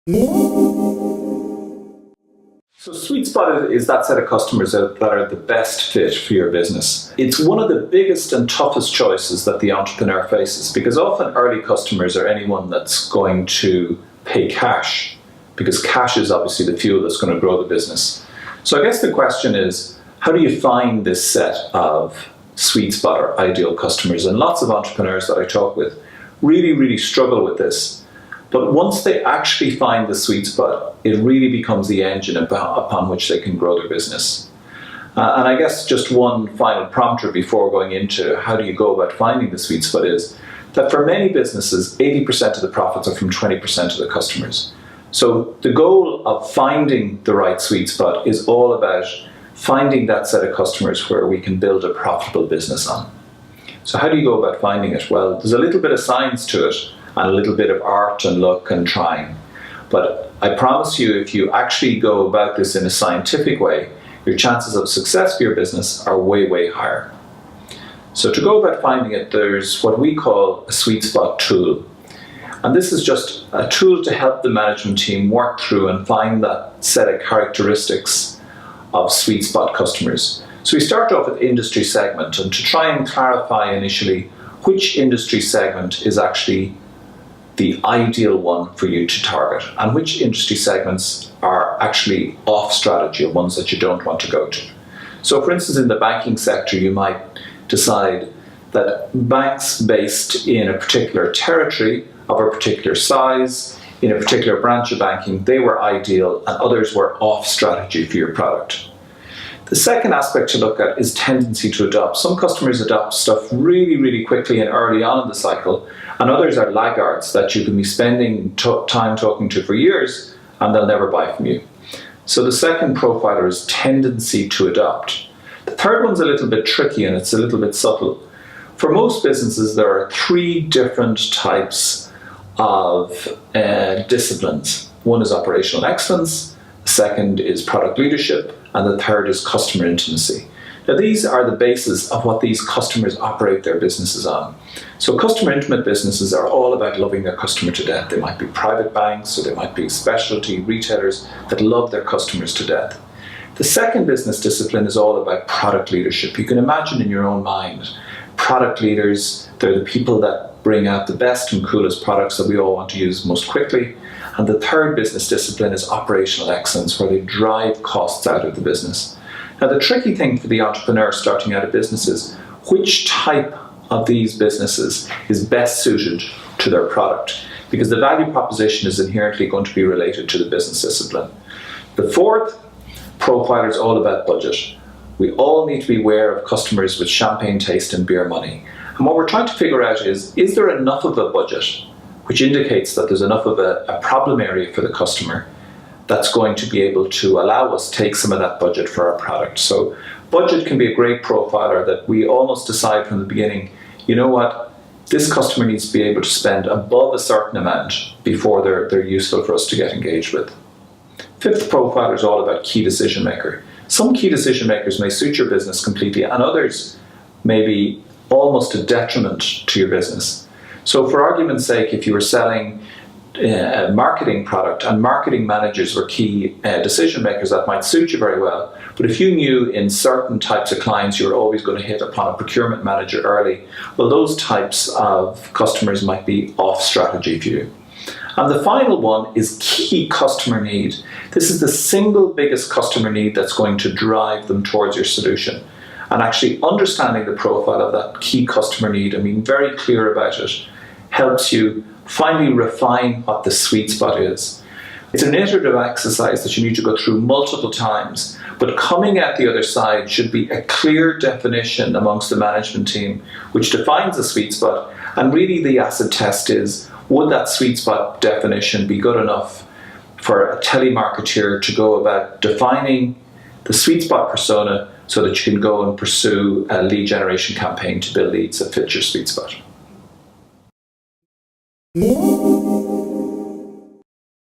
So SweetSpot is that set of customers that are the best fit for your business. It's one of the biggest and toughest choices that the entrepreneur faces, because often early customers are anyone that's going to pay cash, because cash is obviously the fuel that's going to grow the business. So I guess the question is, how do you find this set of SweetSpot or ideal customers? And lots of entrepreneurs that I talk with really struggle with this. But once they actually find the sweet spot, it really becomes the engine upon which they can grow their business. And I guess just one final prompter before going into how do you go about finding the sweet spot is that for many businesses, 80% of the profits are from 20% of the customers. So the goal of finding the right sweet spot is all about finding that set of customers where we can build a profitable business on. So how do you go about finding it? Well, there's a little bit of science to it, and a little bit of art and luck and trying. But I promise you, if you actually go about this in a scientific way, your chances of success for your business are way higher. So to go about finding it, there's what we call a sweet spot tool. And this is just a tool to help the management team work through and find that set of characteristics of sweet spot customers. So we start off with industry segment, and to try and clarify initially which industry segment is actually the ideal one for you to target, and which industry segments are actually off strategy, or ones that you don't want to go to. So for instance, in the banking sector, you might decide that banks based in a particular territory of a particular size, in a particular branch of banking, they were ideal, and others were off strategy for your product. The second aspect to look at is tendency to adopt. Some customers adopt stuff really quickly and early on in the cycle, and others are laggards that you can be spending time talking to for years and they'll never buy from you. So the second profiler is tendency to adopt. The third one's a little bit tricky and it's a little bit subtle. For most businesses, there are three different types of disciplines. One is operational excellence, the second is product leadership, and the third is customer intimacy. Now these are the basis of what these customers operate their businesses on. So customer intimate businesses are all about loving their customer to death. They might be private banks, or they might be specialty retailers that love their customers to death. The second business discipline is all about product leadership. You can imagine in your own mind, product leaders, they're the people that bring out the best and coolest products that we all want to use most quickly. And the third business discipline is operational excellence, where they drive costs out of the business. Now, the tricky thing for the entrepreneur starting out a business is which type of these businesses is best suited to their product, because the value proposition is inherently going to be related to the business discipline. The fourth profiler is all about budget. We all need to be aware of customers with champagne taste and beer money. And what we're trying to figure out is there enough of a budget, which indicates that there's enough of a problem area for the customer that's going to be able to allow us to take some of that budget for our product. So budget can be a great profiler that we almost decide from the beginning, you know what, this customer needs to be able to spend above a certain amount before they're useful for us to get engaged with. Fifth profiler is all about key decision maker. Some key decision makers may suit your business completely, and others may be almost a detriment to your business. So for argument's sake, if you were selling a marketing product and marketing managers were key decision makers, that might suit you very well. But if you knew in certain types of clients you were always going to hit upon a procurement manager early, well, those types of customers might be off strategy for you. And the final one is key customer need. This is the single biggest customer need that's going to drive them towards your solution. And actually understanding the profile of that key customer need and being very clear about it helps you finally refine what the sweet spot is. It's an iterative exercise that you need to go through multiple times, but coming at the other side should be a clear definition amongst the management team which defines the sweet spot. And really the acid test is, would that sweet spot definition be good enough for a telemarketer to go about defining the sweet spot persona so that you can go and pursue a lead generation campaign to build leads that fit your sweet spot?